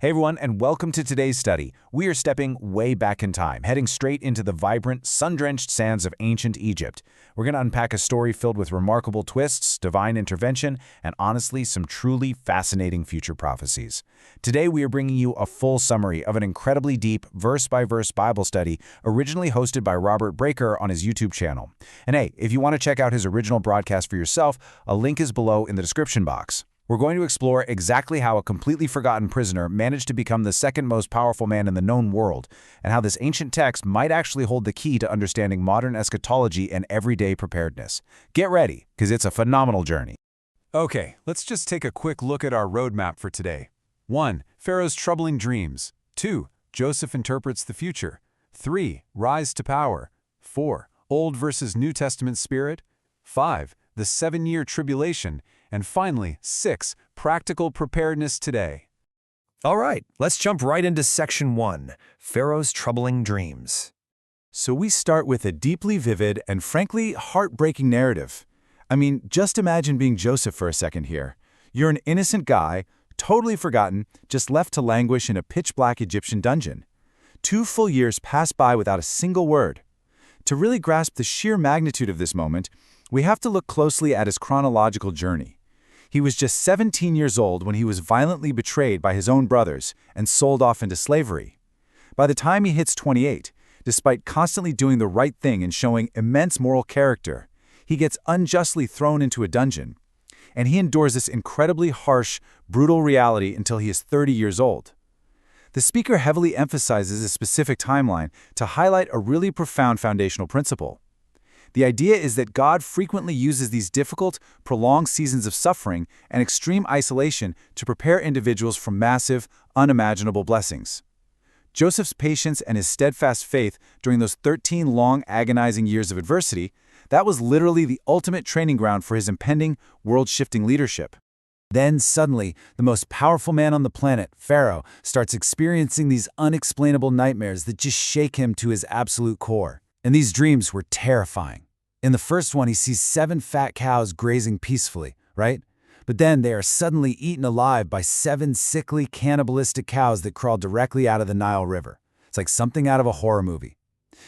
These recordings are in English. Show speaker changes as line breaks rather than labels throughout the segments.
Hey everyone, and welcome to today's study. We are stepping way back in time, heading straight into the vibrant, sun-drenched sands of ancient Egypt. We're going to unpack a story filled with remarkable twists, divine intervention, and honestly, some truly fascinating future prophecies. Today, we are bringing you a full summary of an incredibly deep, verse-by-verse Bible study originally hosted by Robert Breaker on his YouTube channel. And hey, if you want to check out his original broadcast for yourself, a link is below in the description box. We're going to explore exactly how a completely forgotten prisoner managed to become the second most powerful man in the known world, and how this ancient text might actually hold the key to understanding modern eschatology and everyday preparedness. Get ready, because it's a phenomenal journey.
Okay, let's just take a quick look at our roadmap for today. 1. Pharaoh's troubling dreams. 2. Joseph interprets the future. 3. Rise to power. 4. Old versus New Testament spirit. 5. The 7-year tribulation. And finally, 6. Practical preparedness today.
All right, let's jump right into Section 1, Pharaoh's troubling dreams.
So we start with a deeply vivid and frankly heartbreaking narrative. I mean, just imagine being Joseph for a second here. You're an innocent guy, totally forgotten, just left to languish in a pitch-black Egyptian dungeon. 2 full years pass by without a single word. To really grasp the sheer magnitude of this moment, we have to look closely at his chronological journey. He was just 17 years old when he was violently betrayed by his own brothers and sold off into slavery. By the time he hits 28, despite constantly doing the right thing and showing immense moral character, he gets unjustly thrown into a dungeon. And he endures this incredibly harsh, brutal reality until he is 30 years old. The speaker heavily emphasizes a specific timeline to highlight a really profound foundational principle. The idea is that God frequently uses these difficult, prolonged seasons of suffering and extreme isolation to prepare individuals for massive, unimaginable blessings. Joseph's patience and his steadfast faith during those 13 long, agonizing years of adversity, that was literally the ultimate training ground for his impending, world-shifting leadership. Then, suddenly, the most powerful man on the planet, Pharaoh, starts experiencing these unexplainable nightmares that just shake him to his absolute core. And these dreams were terrifying. In the first one, he sees 7 fat cows grazing peacefully, right? But then they are suddenly eaten alive by 7 sickly, cannibalistic cows that crawl directly out of the Nile River. It's like something out of a horror movie.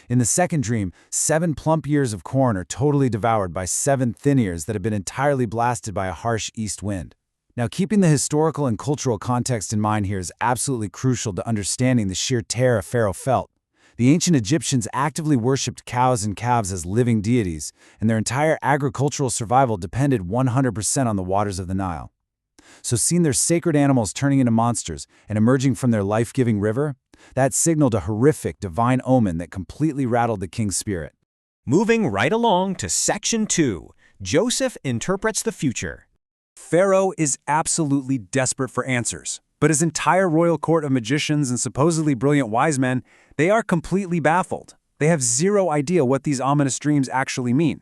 In the second dream, 7 plump ears of corn are totally devoured by 7 thin ears that have been entirely blasted by a harsh east wind. Now, keeping the historical and cultural context in mind here is absolutely crucial to understanding the sheer terror Pharaoh felt. The ancient Egyptians actively worshipped cows and calves as living deities, and their entire agricultural survival depended 100% on the waters of the Nile. So seeing their sacred animals turning into monsters and emerging from their life-giving river, that signaled a horrific divine omen that completely rattled the king's spirit.
Moving right along to Section 2, Joseph interprets the future.
Pharaoh is absolutely desperate for answers, but his entire royal court of magicians and supposedly brilliant wise men, they are completely baffled. They have zero idea what these ominous dreams actually mean.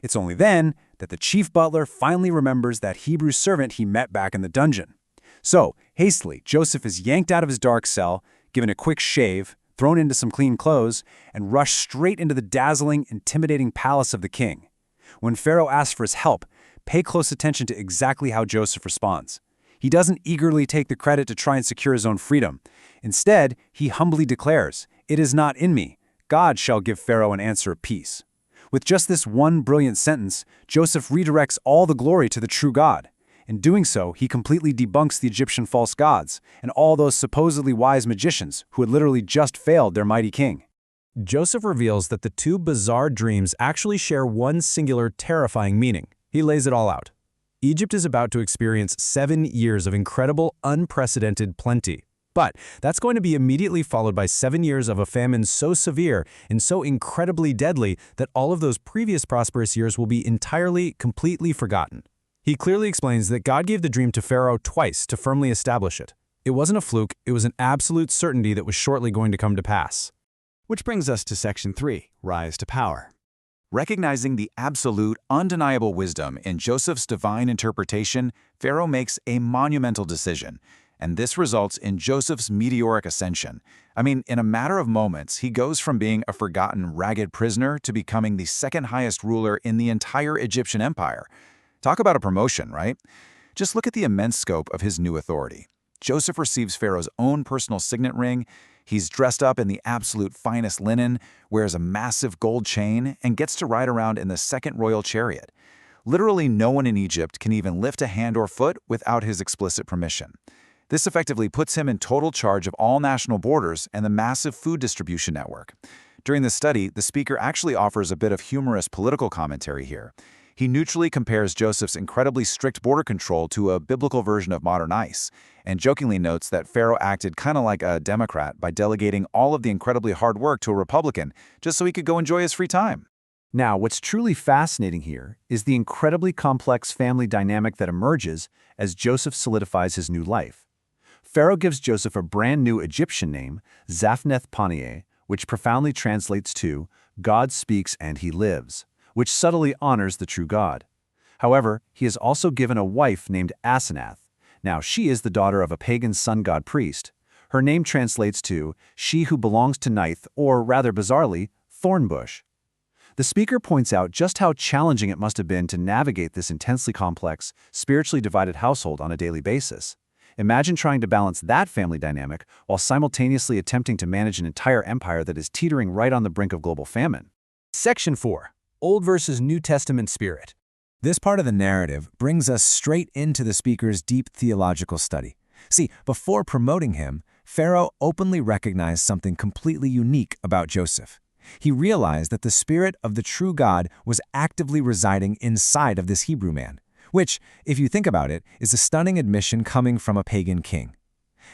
It's only then that the chief butler finally remembers that Hebrew servant he met back in the dungeon. So, hastily, Joseph is yanked out of his dark cell, given a quick shave, thrown into some clean clothes, and rushed straight into the dazzling, intimidating palace of the king. When Pharaoh asks for his help, pay close attention to exactly how Joseph responds. He doesn't eagerly take the credit to try and secure his own freedom. Instead, he humbly declares, "It is not in me. God shall give Pharaoh an answer of peace." With just this one brilliant sentence, Joseph redirects all the glory to the true God. In doing so, he completely debunks the Egyptian false gods and all those supposedly wise magicians who had literally just failed their mighty king.
Joseph reveals that the 2 bizarre dreams actually share one singular, terrifying meaning. He lays it all out. Egypt is about to experience 7 years of incredible, unprecedented plenty. But that's going to be immediately followed by 7 years of a famine so severe and so incredibly deadly that all of those previous prosperous years will be entirely, completely forgotten. He clearly explains that God gave the dream to Pharaoh twice to firmly establish it. It wasn't a fluke, it was an absolute certainty that was shortly going to come to pass.
Which brings us to Section 3, Rise to Power. Recognizing the absolute, undeniable wisdom in Joseph's divine interpretation, Pharaoh makes a monumental decision, and this results in Joseph's meteoric ascension. I mean, in a matter of moments, he goes from being a forgotten, ragged prisoner to becoming the second highest ruler in the entire Egyptian empire. Talk about a promotion, right? Just look at the immense scope of his new authority. Joseph receives Pharaoh's own personal signet ring. He's dressed up in the absolute finest linen, wears a massive gold chain, and gets to ride around in the second royal chariot. Literally no one in Egypt can even lift a hand or foot without his explicit permission. This effectively puts him in total charge of all national borders and the massive food distribution network. During the study, the speaker actually offers a bit of humorous political commentary here. He neutrally compares Joseph's incredibly strict border control to a biblical version of modern ICE, and jokingly notes that Pharaoh acted kind of like a Democrat by delegating all of the incredibly hard work to a Republican just so he could go enjoy his free time.
Now, what's truly fascinating here is the incredibly complex family dynamic that emerges as Joseph solidifies his new life. Pharaoh gives Joseph a brand new Egyptian name, Zaphnath-Paneah, which profoundly translates to God speaks and he lives, which subtly honors the true God. However, he is also given a wife named Asenath. Now, she is the daughter of a pagan sun-god priest. Her name translates to she who belongs to Nith, or rather bizarrely, thornbush. The speaker points out just how challenging it must have been to navigate this intensely complex, spiritually divided household on a daily basis. Imagine trying to balance that family dynamic while simultaneously attempting to manage an entire empire that is teetering right on the brink of global famine.
Section 4. Old versus New Testament Spirit. This part of the narrative brings us straight into the speaker's deep theological study. See, before promoting him, Pharaoh openly recognized something completely unique about Joseph. He realized that the Spirit of the true God was actively residing inside of this Hebrew man, which, if you think about it, is a stunning admission coming from a pagan king.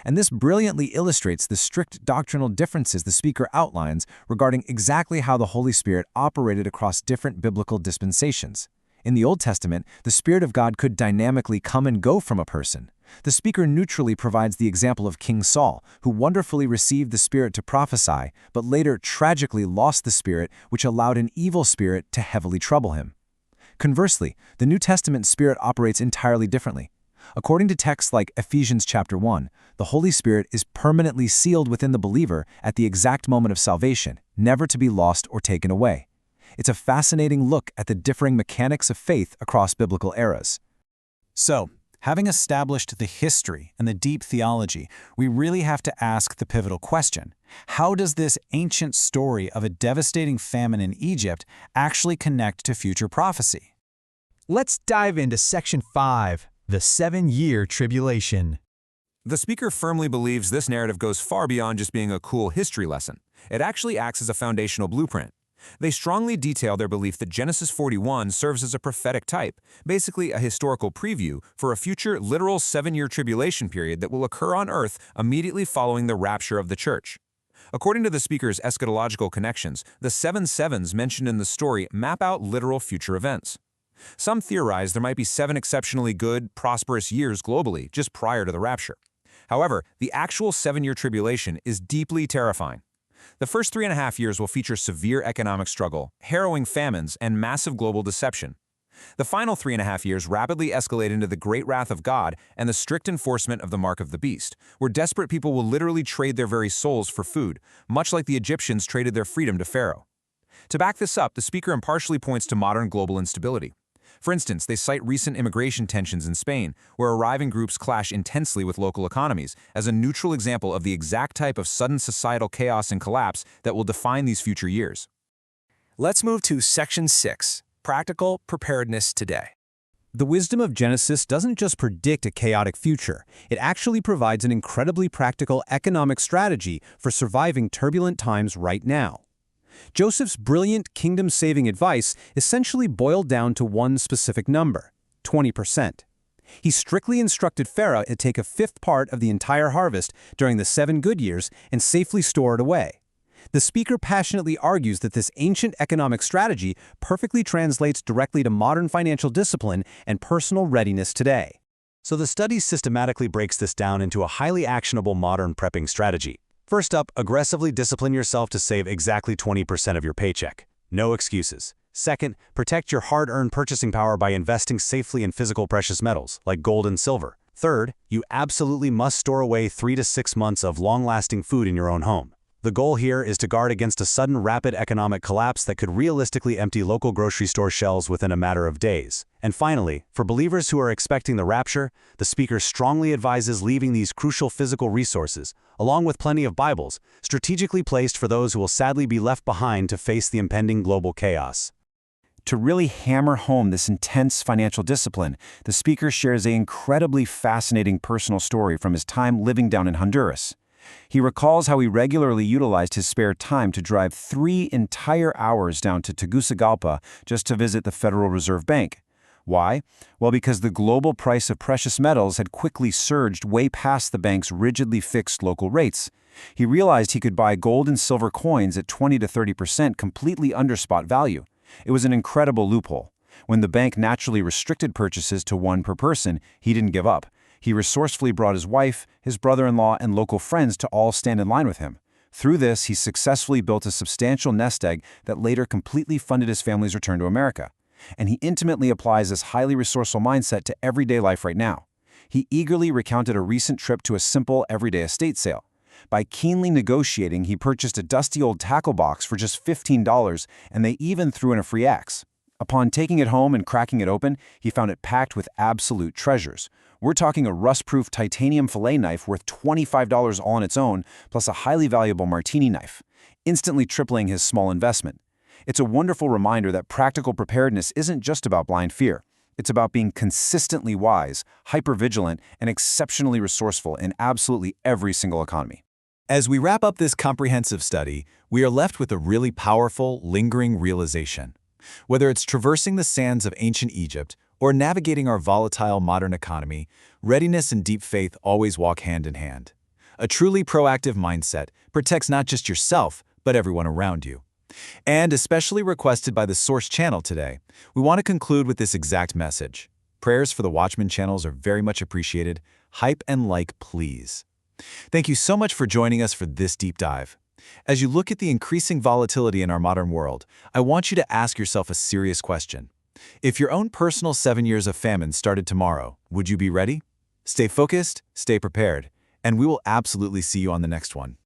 And this brilliantly illustrates the strict doctrinal differences the speaker outlines regarding exactly how the Holy Spirit operated across different biblical dispensations. In the Old Testament, the Spirit of God could dynamically come and go from a person. The speaker neutrally provides the example of King Saul, who wonderfully received the Spirit to prophesy, but later tragically lost the Spirit, which allowed an evil spirit to heavily trouble him. Conversely, the New Testament Spirit operates entirely differently. According to texts like Ephesians chapter 1, the Holy Spirit is permanently sealed within the believer at the exact moment of salvation, never to be lost or taken away. It's a fascinating look at the differing mechanics of faith across biblical eras.
So, having established the history and the deep theology, we really have to ask the pivotal question: how does this ancient story of a devastating famine in Egypt actually connect to future prophecy?
Let's dive into Section 5, the 7-year tribulation.
The speaker firmly believes this narrative goes far beyond just being a cool history lesson. It actually acts as a foundational blueprint. They strongly detail their belief that Genesis 41 serves as a prophetic type, basically a historical preview for a future literal 7-year tribulation period that will occur on earth immediately following the rapture of the church. According to the speaker's eschatological connections, the 7 sevens mentioned in the story map out literal future events. Some theorize there might be 7 exceptionally good, prosperous years globally just prior to the rapture. However, the actual 7-year tribulation is deeply terrifying. The first 3.5 years will feature severe economic struggle, harrowing famines, and massive global deception. The final 3.5 years rapidly escalate into the great wrath of God and the strict enforcement of the mark of the beast, where desperate people will literally trade their very souls for food, much like the Egyptians traded their freedom to Pharaoh. To back this up, the speaker impartially points to modern global instability. For instance, they cite recent immigration tensions in Spain, where arriving groups clash intensely with local economies, as a neutral example of the exact type of sudden societal chaos and collapse that will define these future years.
Let's move to Section 6, Practical Preparedness Today.
The wisdom of Genesis doesn't just predict a chaotic future, it actually provides an incredibly practical economic strategy for surviving turbulent times right now. Joseph's brilliant kingdom-saving advice essentially boiled down to one specific number: 20%. He strictly instructed Pharaoh to take a fifth part of the entire harvest during the 7 good years and safely store it away. The speaker passionately argues that this ancient economic strategy perfectly translates directly to modern financial discipline and personal readiness today.
So the study systematically breaks this down into a highly actionable modern prepping strategy. First up, aggressively discipline yourself to save exactly 20% of your paycheck. No excuses. Second, protect your hard-earned purchasing power by investing safely in physical precious metals, like gold and silver. Third, you absolutely must store away 3 to 6 months of long-lasting food in your own home.
The goal here is to guard against a sudden rapid economic collapse that could realistically empty local grocery store shelves within a matter of days. And finally, for believers who are expecting the rapture, the speaker strongly advises leaving these crucial physical resources, along with plenty of Bibles, strategically placed for those who will sadly be left behind to face the impending global chaos.
To really hammer home this intense financial discipline, the speaker shares an incredibly fascinating personal story from his time living down in Honduras. He recalls how he regularly utilized his spare time to drive 3 entire hours down to Tegucigalpa just to visit the Federal Reserve Bank. Why? Well, because the global price of precious metals had quickly surged way past the bank's rigidly fixed local rates. He realized he could buy gold and silver coins at 20 to 30% completely under spot value. It was an incredible loophole. When the bank naturally restricted purchases to 1 per person, he didn't give up. He resourcefully brought his wife, his brother-in-law, and local friends to all stand in line with him. Through this, he successfully built a substantial nest egg that later completely funded his family's return to America. And he intimately applies this highly resourceful mindset to everyday life right now. He eagerly recounted a recent trip to a simple, everyday estate sale. By keenly negotiating, he purchased a dusty old tackle box for just $15, and they even threw in a free axe. Upon taking it home and cracking it open, he found it packed with absolute treasures. We're talking a rust-proof titanium fillet knife worth $25 all on its own, plus a highly valuable martini knife, instantly tripling his small investment. It's a wonderful reminder that practical preparedness isn't just about blind fear. It's about being consistently wise, hyper-vigilant, and exceptionally resourceful in absolutely every single economy.
As we wrap up this comprehensive study, we are left with a really powerful, lingering realization. Whether it's traversing the sands of ancient Egypt or navigating our volatile modern economy, readiness and deep faith always walk hand in hand. A truly proactive mindset protects not just yourself, but everyone around you. And especially requested by the Source channel today, we want to conclude with this exact message. Prayers for the Watchmen channels are very much appreciated. Hype and like, please. Thank you so much for joining us for this deep dive. As you look at the increasing volatility in our modern world, I want you to ask yourself a serious question. If your own personal 7 years of famine started tomorrow, would you be ready? Stay focused, stay prepared, and we will absolutely see you on the next one.